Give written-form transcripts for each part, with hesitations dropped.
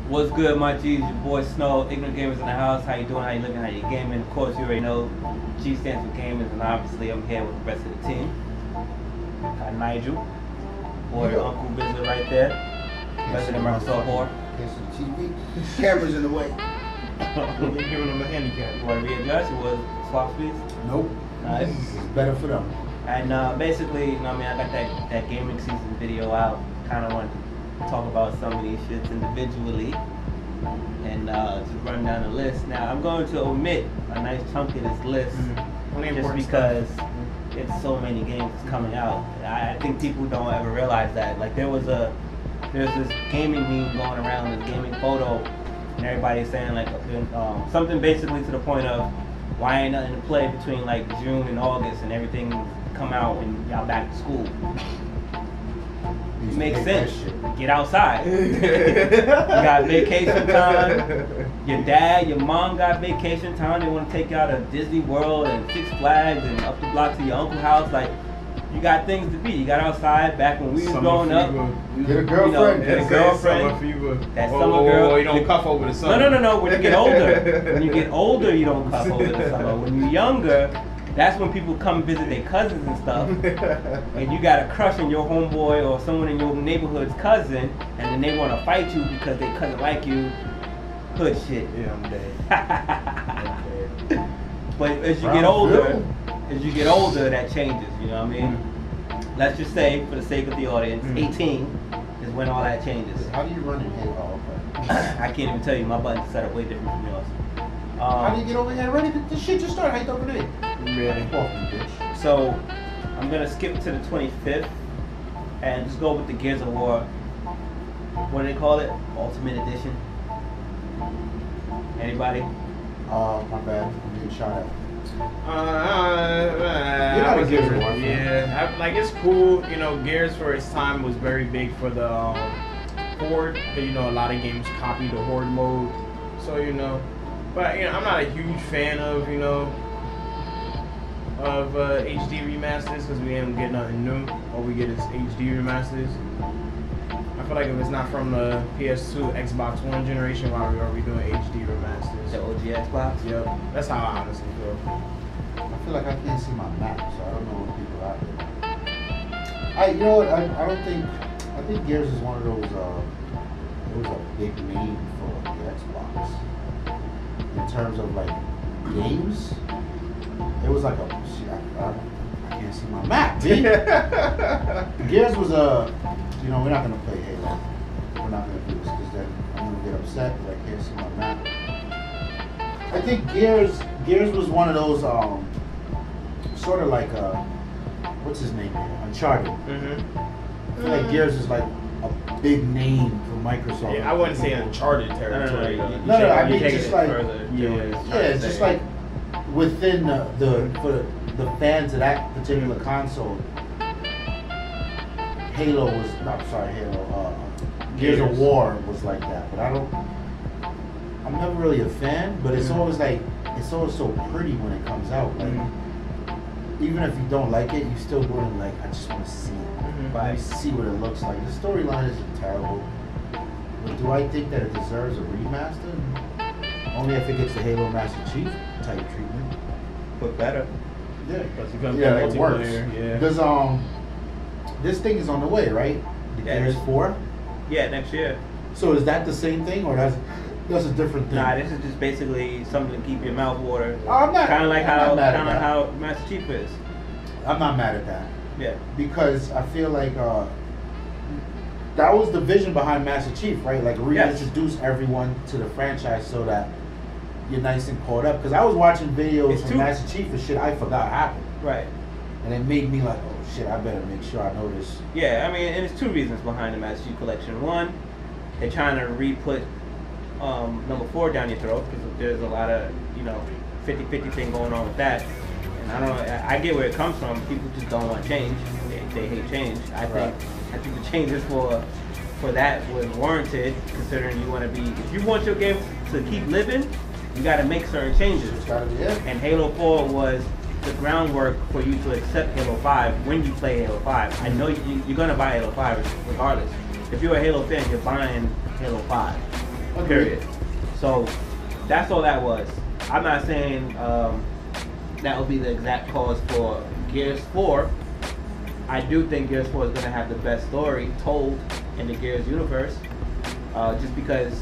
What's good, my G's? Your boy Snow, Ignorant Gamers in the house. How you doing? How you looking? How you gaming? Of course, you already know G stands for Gamers, and obviously I'm here with the rest of the team. Got Nigel, boy, Uncle Bizzle right there. President Microsoft Whore. The TV. Cameras in the way. You're giving them a handicap. You want to readjust? You want swap speeds? Nope. Nice. It's better for them. And basically, you know what I mean, I got that gaming season video out. Kind of wanted to talk about some of these shits individually and just run down the list. Now, I'm going to omit a nice chunk of this list just because it's so many games coming out. I think people don't ever realize that. Like, there's this gaming meme going around, this gaming photo, and everybody's saying like something basically to the point of why ain't nothing to play between like June and August and everything come out and y'all back to school. It makes sense. Get outside. You got vacation time. Your dad, your mom got vacation time. They want to take y'all to Disney World and Six Flags and up the block to your uncle's house. Like, you got things to be. You got outside back when we was growing up. Get a girlfriend. Get a girlfriend. Summer fever. That summer girl. You don't cuff over the summer. No. When you get older, you don't cuff over the summer. When you're younger, that's when people come visit their cousins and stuff, and you got a crush on your homeboy or someone in your neighborhood's cousin, and then they want to fight you because their cousin like you. Hood shit. Yeah, I'm dead. But as you get older, that changes. You know what I mean? Let's just say, for the sake of the audience, 18 is when all that changes. How do you run in Halo? I can't even tell you. My button's set up way different from yours. How do you get over here ready? This shit just started. How you throw it in? Really? Bitch. So, I'm going to skip to the 25th and just go with the Gears of War. What do they call it? Ultimate Edition. Anybody? My bad. I'm getting shot at. You're not a Gears of War fan. Yeah, like it's cool. You know, Gears for its time was very big for the Horde. You know, a lot of games copy the Horde mode. So, you know. But, you know, I'm not a huge fan of, you know, of HD remasters because we ain't get nothing new. All we get is HD remasters. I feel like if it's not from the PS2, Xbox One generation, why are we doing HD remasters? The OG Xbox? Yep. That's how I honestly feel. I feel like I can't see my map, so I don't know what people out there. You know what? I don't think. I think Gears is one of those. It was a big name for the Xbox. In terms of like games, it was like a shit. I can't see my map, dude. Gears was you know, we're not gonna play Halo. We're not gonna do this because then I'm gonna get upset that I can't see my map. I think Gears was one of those sort of like what's his name here? Uncharted. I feel like Gears is like a big name for Microsoft. Yeah, I wouldn't say Uncharted territory. No, I mean just like Yeah, just like within the fans of that particular console. Gears of War was like that, but I'm never really a fan, but it's always like, it's always so pretty when it comes out. Like, even if you don't like it, you still go and like, I just want to see it. I see what it looks like. The storyline isn't terrible, but do I think that it deserves a remaster? Only if it gets the Halo Master Chief type treatment. But better. Yeah, it works. Yeah. Because this thing is on the way, right? The Gears 4? Yeah, next year. So is that the same thing, or that's a different thing? Nah, this is just basically something to keep your mouth watered. I'm not. Kind of like how Master Chief is. I'm not mad at that. Yeah. Because I feel like that was the vision behind Master Chief, right? Like reintroduce everyone to the franchise so that you're nice and caught up. Because I was watching videos from Master Chief and shit I forgot happened. Right. And it made me like, oh shit, I better make sure I know this. Yeah, I mean, and there's two reasons behind the Master Chief Collection. One, they're trying to re-put number 4 down your throat because there's a lot of, you know, 50-50 thing going on with that. And I don't know, I get where it comes from. People just don't want change. They hate change. I think the changes for that was warranted, considering you want to be, if you want your game to keep living, you got to make certain changes. It's gotta be it. And Halo 4 was the groundwork for you to accept Halo 5 when you play Halo 5. I know you're going to buy Halo 5 regardless. If you're a Halo fan, you're buying Halo 5. But period. So that's all that was. I'm not saying that will be the exact cause for Gears 4. I do think Gears 4 is going to have the best story told in the Gears universe, just because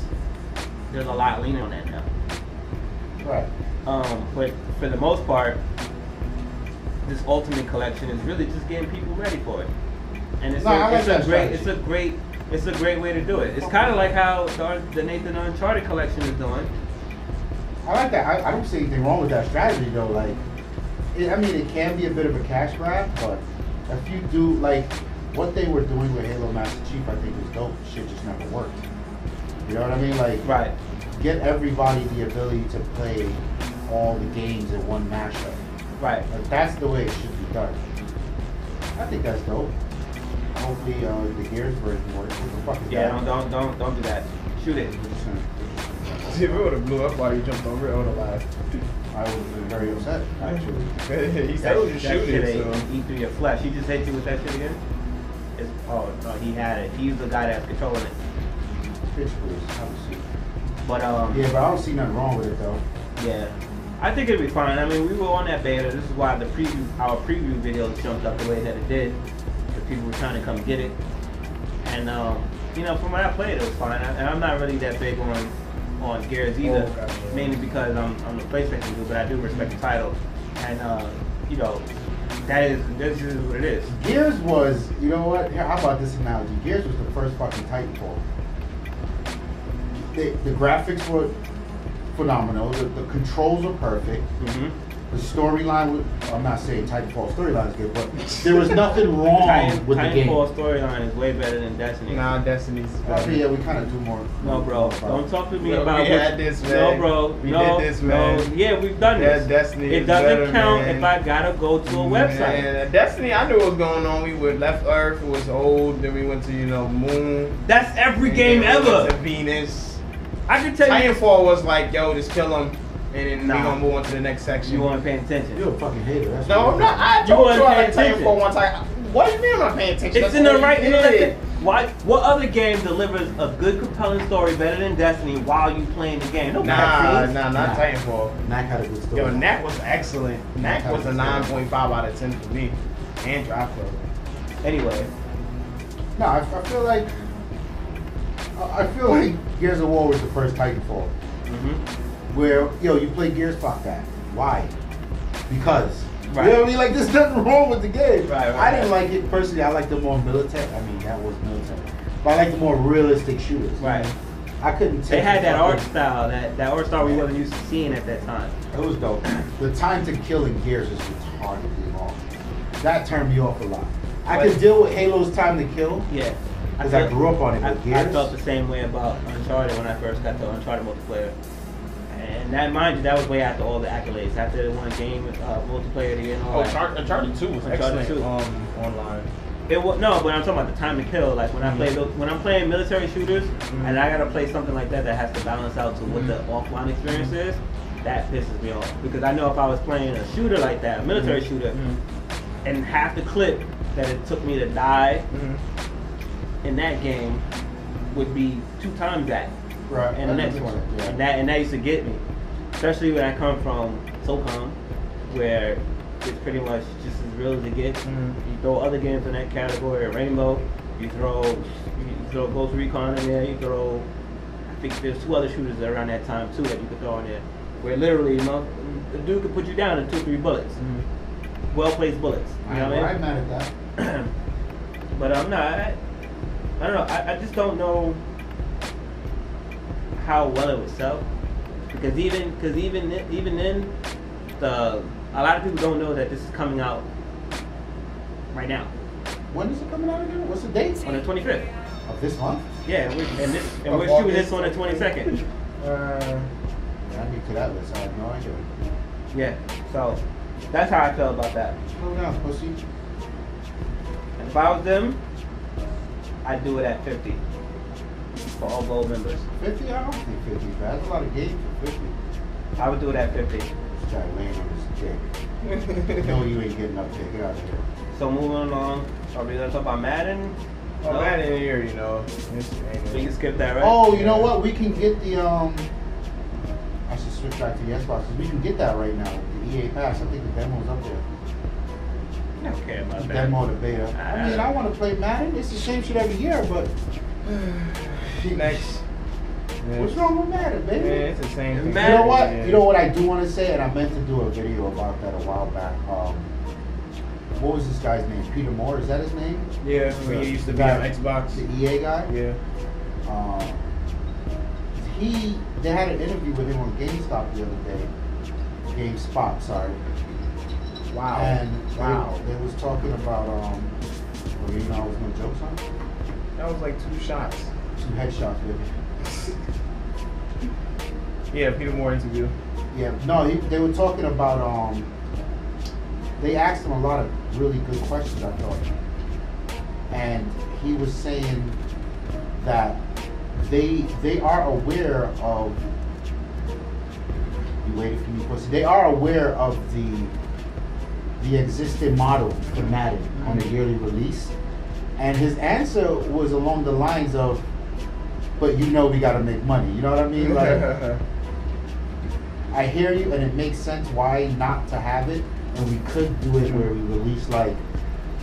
there's a lot leaning on that now. Right. But for the most part, this Ultimate Collection is really just getting people ready for it, and it's a great way to do it. It's kind of like how the Nathan Uncharted Collection is doing. I like that. I don't see anything wrong with that strategy though. Like, it can be a bit of a cash grab, but if you do like what they were doing with Halo Master Chief, I think was dope. Shit just never worked. You know what I mean? Like, right. Get everybody the ability to play all the games in one mashup. Right. Like, that's the way it should be done. I think that's dope. Hopefully, the Gears version works. What the fuck is yeah, that? don't do that. Shoot it. See, if it would have blew up while you jumped over it, I would have laughed. I would have been very upset, actually. He said it was just shooting it, so. Eat through your flesh. He just hit you with that shit again? Oh, no, he had it. He's the guy that's controlling it. Bitch, please. Have a seat. But, yeah, but I don't see nothing wrong with it, though. Yeah. I think it'd be fine. I mean, we were on that beta. This is why our preview video jumped up the way that it did. Because people were trying to come get it. And, you know, from when I played it was fine. And I'm not really that big on Gamerz either, mainly because I'm the PlayStation dude, but I do respect the title, and you know, this is what it is. Gears was, you know what? How about this analogy? Gears was the first fucking Titanfall. The graphics were phenomenal. The controls were perfect. Mm-hmm. The storyline was, I'm not saying Titanfall storyline is good, but there was nothing wrong with the game. Titanfall storyline is way better than Destiny. Nah, Destiny's better. Yeah, we kind of do more. No, bro. Don't talk to me about we had this, man. No, bro. We did this, man. No. Yeah, we've done this. Destiny it doesn't count if I gotta go to a website. Man, Destiny, I knew what was going on. We left Earth, it was old, then we went to, Moon. That's every game ever. Went to Venus. I can tell you. Titanfall was like, yo, just kill him. And then we gonna move on to the next section. You weren't paying attention. You're a fucking hater. That's no, I'm not. I told you I like Titanfall one time. What do you mean I'm not paying attention? It's in the right. Why? What other game delivers a good, compelling story better than Destiny while you playing the game? No, not Titanfall. Knack had a good story. Yo, Knack was excellent. Knack was a 9.5 out of 10 for me. And Dracula. Anyway. No, I feel like Gears of War was the first Titanfall. Mm-hmm. Where, you play Gears, fuck that. Why? Because. Right. You know what I mean? Like, there's nothing wrong with the game. Right, I didn't like it personally. I like the more military. I mean, that was military. But I like the more realistic shooters. Right. I couldn't take They had that art style, that art style we wasn't used to seeing at that time. It was dope. The time to kill in Gears is retardedly long. That turned me off a lot. I could deal with Halo's time to kill. Yeah. Because I grew up on it. But Gears, I felt the same way about Uncharted when I first got to Uncharted multiplayer. And that, mind you, that was way after all the accolades. After the one game, multiplayer of the year and all that. Uncharted 2 was excellent 2. Online. It was, no, but I'm talking about the time to kill. Like when I play, when I'm playing military shooters, and I gotta play something like that has to balance out to what the offline experience is. That pisses me off because I know if I was playing a shooter like that, a military shooter, and half the clip that it took me to die in that game would be 2 times that. Right. And the next one. Yeah. And that used to get me. Especially when I come from SOCOM, where it's pretty much just as real as it gets. You throw other games in that category, Rainbow, you throw Ghost Recon in there, you throw, I think there's 2 other shooters around that time too that you could throw in there. Where literally, the dude could put you down in 2-3 bullets. Well-placed bullets. You know what I mean? I'm mad at that. But I don't know, I just don't know how well it would sell, because even then, a lot of people don't know that this is coming out right now. When is it coming out again? What's the date? On the 25th of this month. Yeah, we're shooting this on the 22nd. I need to that list. I have no idea. Yeah, so that's how I felt about that. Slow down, pussy. And if I was them, I'd do it at 50. For all gold members. 50? I don't think 50 is bad. That's a lot of games for 50. I would do it at 50. This guy laying on his dick. No, you ain't getting up there. Get out of here. So moving along, are we gonna talk about Madden? Oh, No? Madden in here, We can skip that, right? Oh, you know what? We can get the I should switch back to the Xbox. We can get that right now. The EA Pass. I think the demo's up there. I don't care about The that. demo, the beta. I mean, I want to play Madden. It's the same shit every year, but Next. what's wrong with Madden, baby? Yeah, it's the same thing. You know what? You know what I do want to say, and I meant to do a video about that a while back. What was this guy's name? Peter Moore, is that his name? Yeah, when you used to be guy- on Xbox. The EA guy? Yeah. They had an interview with him on GameStop the other day. GameSpot, sorry. Wow. And wow. they was talking about, well, you know, I was no jokes on it. That was like 2 shots. 2 headshots, baby. Yeah, Peter Moore interview. Yeah, no, they were talking about, they asked him a lot of really good questions, I thought. And he was saying that they are aware of, you waited for me, pussy. They are aware of the existing model for Madden on the yearly release. And his answer was along the lines of, but you know we gotta make money. You know what I mean? Like, I hear you, and it makes sense why not to have it. And we could do it where we release like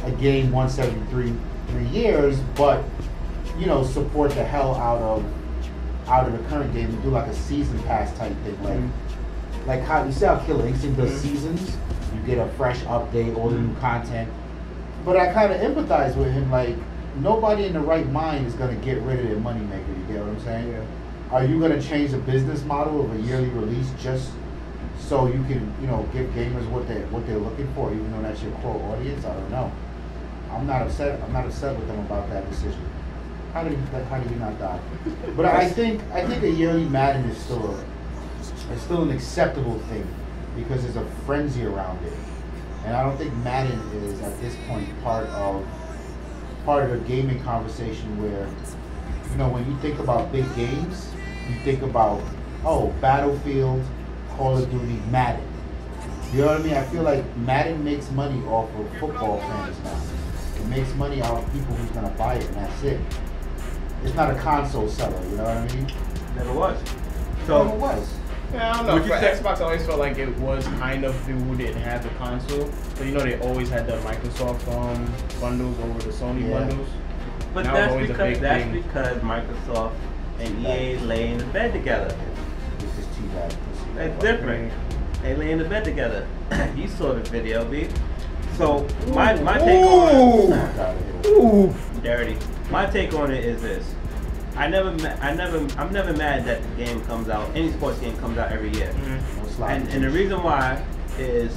a game once every three years, but you know, support the hell out of the current game and do like a season pass type thing, like how you see how Killer Instinct does seasons. You get a fresh update, all the new content. But I kind of empathize with him. Like, nobody in the right mind is gonna get rid of their moneymaker. You get what I'm saying? Yeah. Are you gonna change the business model of a yearly release just so you can, you know, give gamers what they're looking for, even though that's your core audience? I don't know. I'm not upset with them about that decision. How do you not die? But I think a yearly Madden is still an acceptable thing because there's a frenzy around it, and I don't think Madden is at this point part of the gaming conversation where, you know, when you think about big games, you think about Battlefield, Call of Duty, Madden. You know what I mean? I feel like Madden makes money off of football fans now. It makes money off people who's gonna buy it, and that's it. It's not a console seller, you know what I mean? Never was. So it was. Yeah, I don't know. Would you For say- Xbox, I always felt like it was kind of who didn't have the console. So, you know, they always had the Microsoft bundles over the Sony bundles. But That was always a big thing. because Microsoft and EA lay in the bed together. It's just too bad. It's different. They lay in the bed together. You saw the video, B. So my take on it, dirty. My take on it is this: I'm never mad that the game comes out. Any sports game comes out every year, and the reason why is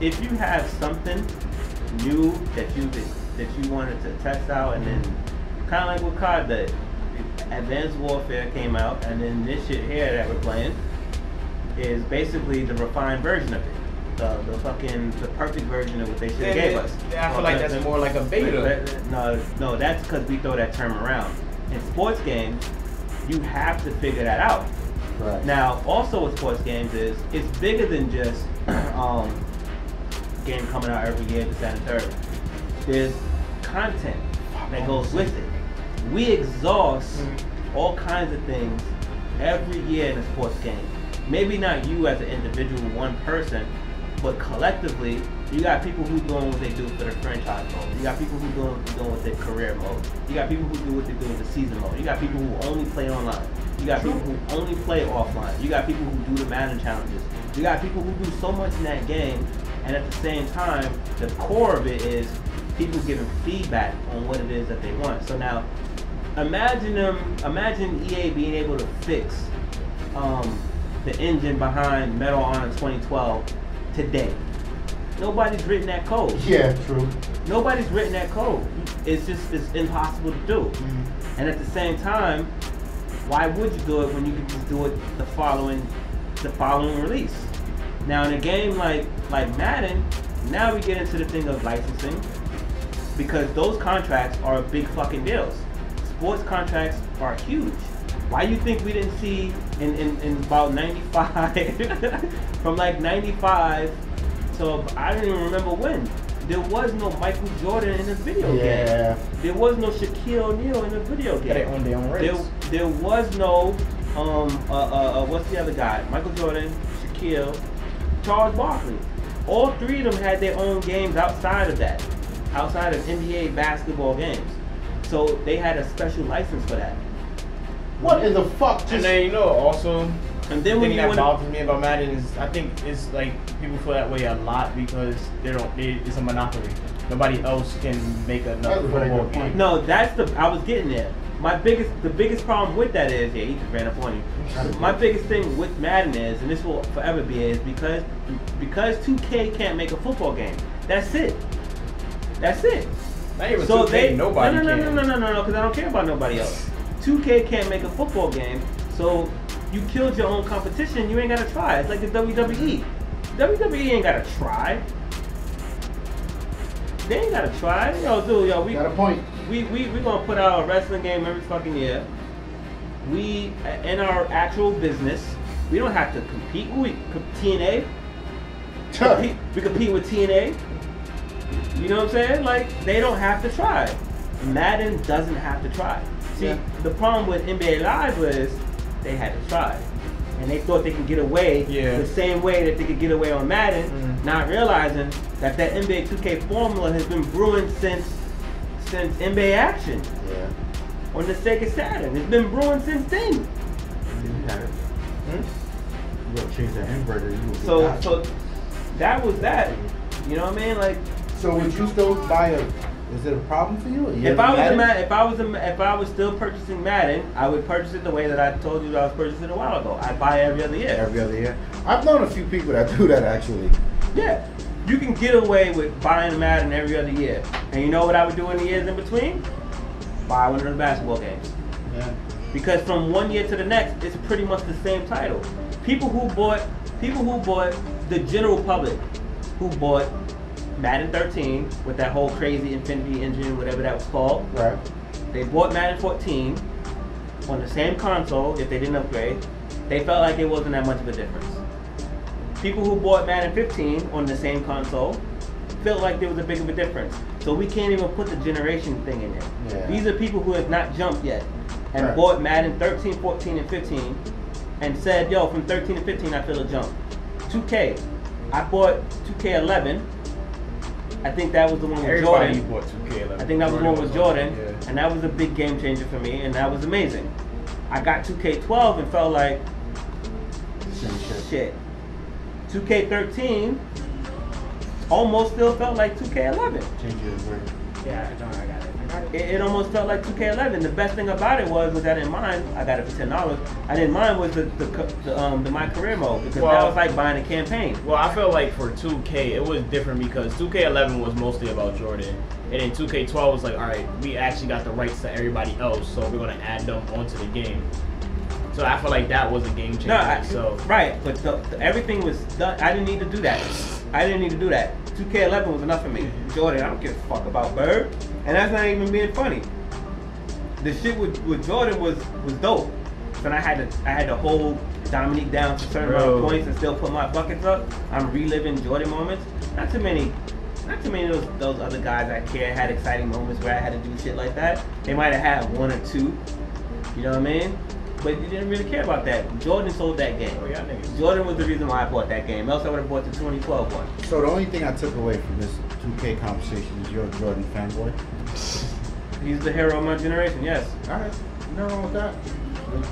if you have something new that you wanted to test out, and then kind of like what COD did. Advanced Warfare came out, and then this shit here that we're playing is basically the refined version of it. The perfect version of what they should have gave us. I feel like that's more like a beta. No, that's because we throw that term around. In sports games, you have to figure that out. Right. Now, also with sports games is it's bigger than just game coming out every year, this, that, and third. There's content that goes with it. We exhaust all kinds of things every year in a sports game. Maybe not you as an individual, one person, but collectively, you got people who doing what they do for the franchise mode. You got people who doing what their career mode. You got people who do what they do in the season mode. You got people who only play online. You got people who only play offline. You got people who do the Madden challenges. You got people who do so much in that game, and at the same time, the core of it is people giving feedback on what it is that they want. So now, imagine EA being able to fix the engine behind Medal of Honor 2012 today. Nobody's written that code. Yeah, true. Nobody's written that code. It's impossible to do. And at the same time, why would you do it when you can just do it the following release? Now in a game like Madden, now we get into the thing of licensing, because those contracts are big fucking deals. Sports contracts are huge. Why you think we didn't see in about 95, from like 95 to I don't even remember when, there was no Michael Jordan in the video game. There was no Shaquille O'Neal in the video game. They own their own race. There was no what's the other guy? Michael Jordan, Shaquille, Charles Barkley. All three of them had their own games outside of that, outside of NBA basketball games. So they had a special license for that. What in the fuck? And then also, and then when thing that bothers me about Madden is I think it's like people feel that way a lot because it's a monopoly. Nobody else can make another football game. No, I was getting there. The biggest problem with that is, he just ran up on you. My biggest thing with Madden is, and this will forever be, is because 2K can't make a football game. That's it. That's it. Not even so 2K, nobody can. No, because I don't care about nobody else. 2K can't make a football game, so you killed your own competition. You ain't gotta try. It's like the WWE. WWE ain't gotta try. They ain't gotta try. We got a point. We gonna put out a wrestling game every fucking year. We in our actual business, we don't have to compete. TNA. We compete with TNA. You know what I'm saying? Like, they don't have to try. Madden doesn't have to try. See, the problem with NBA Live was they had to try. And they thought they could get away the same way that they could get away on Madden, not realizing that NBA 2K formula has been brewing since NBA Action. Yeah. On the Sega Saturn. It's been brewing since then. You gotta change that inverter. So that was that. You know what I mean? Like, so would you still buy is it a problem for you? If I was still purchasing Madden, I would purchase it the way that I told you that I was purchasing a while ago. I'd buy it every other year. Every other year. I've known a few people that do that actually. Yeah. You can get away with buying Madden every other year. And you know what I would do in the years in between? Buy one of the basketball games. Yeah. Because from one year to the next, it's pretty much the same title. People who bought the general public who bought Madden 13 with that whole crazy Infinity engine, whatever that was called. Right. They bought Madden 14 on the same console if they didn't upgrade. They felt like it wasn't that much of a difference. People who bought Madden 15 on the same console felt like there was a big of a difference. So we can't even put the generation thing in there. Yeah. These are people who have not jumped yet and bought Madden 13, 14, and 15 and said, yo, from 13 to 15 I feel a jump. 2K. I bought 2K11. I think that was the one with Jordan. Bought 2K11. I think that was the one with Jordan, and that was a big game changer for me, and that was amazing. I got 2K12 and felt like, shit. 2K13 almost still felt like 2K11. Change your inverter. Yeah, I got it. It almost felt like 2K11. The best thing about it was I didn't mind. I got it for $10. I didn't mind was the My Career mode because that was like buying a campaign. Well, I felt like for 2K it was different because 2K11 was mostly about Jordan, and then 2K12 was like, all right, we actually got the rights to everybody else, so we're gonna add them onto the game. So I feel like that was a game changer. Right, but everything was done. I didn't need to do that. 2K11 was enough for me. Jordan, I don't give a fuck about Bird. And that's not even being funny. The shit with Jordan was dope. So I had to hold Dominique down to certain amount of points and still put my buckets up. I'm reliving Jordan moments. Not too many of those other guys I care had exciting moments where I had to do shit like that. They might have had one or two. You know what I mean? But you didn't really care about that. Jordan sold that game. Oh, yeah, niggas. Jordan was the reason why I bought that game. Else I would have bought the 2012 one. So the only thing I took away from this 2K conversation is you're a Jordan fanboy. He's the hero of my generation, yes. Alright, nothing wrong with that.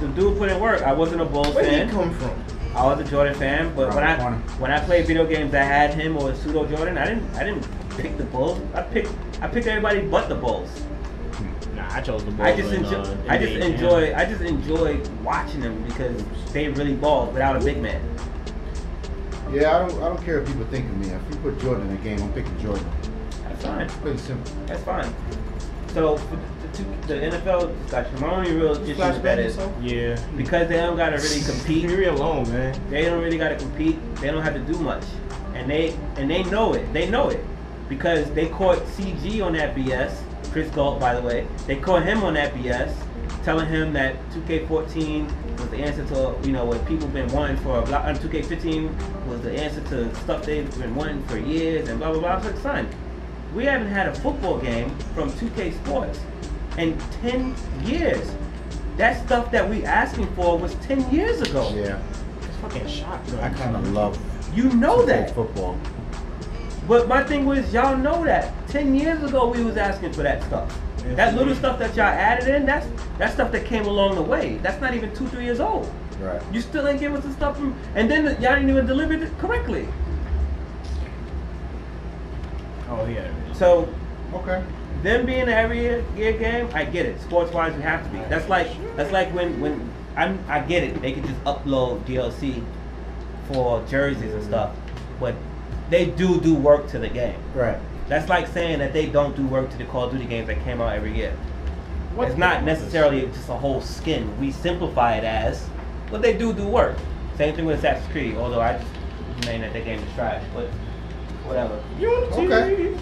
The dude put in work. I wasn't a Bulls fan. Where did he come from? I was a Jordan fan, but when I played video games that had him or pseudo Jordan, I didn't pick the Bulls. I picked everybody but the Bulls. Nah, I chose the Bulls. I just enjoy watching them because they really ball without a big man. Yeah, I don't care if people think of me. If you put Jordan in a game, I'm picking Jordan. That's fine. It's pretty simple. That's fine. So the NFL discussion, my only real issue with that is because they don't gotta really compete. Leave me alone, man. They don't really gotta compete. They don't have to do much, and they know it. They know it because they caught CG on that BS. Chris Galt, by the way, they caught him on that BS, telling him that 2K14 was the answer to what people been wanting for 2K15 was the answer to stuff they've been wanting for years and blah blah blah. I was like, son, We haven't had a football game from 2K Sports in 10 years. That stuff that we asking for was 10 years ago. Yeah. It's fucking shotgun. I kind of love You know 2K that. football. But my thing was, y'all know that. 10 years ago, we was asking for that stuff. Yeah, That little stuff that y'all added in, that's stuff that came along the way. That's not even 2-3 years old. Right. You still ain't giving us the stuff from, and then y'all didn't even deliver it correctly. Oh yeah. So, Okay. them being an every year game, I get it. Sports wise, we have to be. That's like when I get it. They can just upload DLC for jerseys and stuff, but they do work to the game. Right. That's like saying that they don't do work to the Call of Duty games that came out every year. It's not necessarily just a whole skin. We simplify it as, but they do work. Same thing with Assassin's Creed, although I just mean that the game is trash, but whatever. You on the TV? Okay.